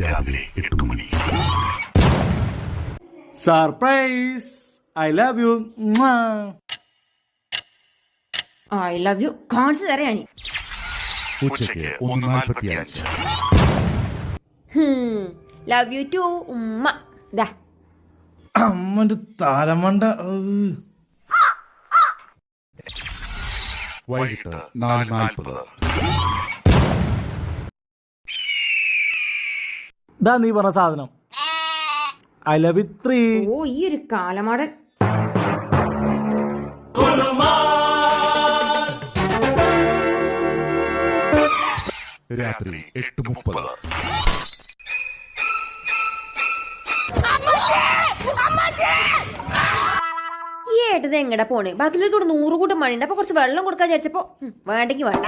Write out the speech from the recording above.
രാവിലെ 8 മണി. Surprise, I love you. I love you കാണിച്ചു തരാം. ഉച്ചയ്ക്ക് 1:45. ലവ് യു ടു ഉമ്മ. ദാ അമ്മന്റെ തലമണ്ട. വൈകിട്ട് 4:40. ഇതാ നീ പറഞ്ഞ സാധനം. I love U 3. ഓ ഈ ഒരു കാലമാടൻ. രാത്രി 8:30. ഈ ഏട്ടത് എങ്ങടെ പോണേ? ബാക്കിലേക്ക് 100 കൂട്ടം മണിയുണ്ട്. അപ്പൊ കുറച്ച് വെള്ളം കൊടുക്കാൻ വിചാരിച്ചപ്പോ വേണ്ടെങ്കി വേണ്ട.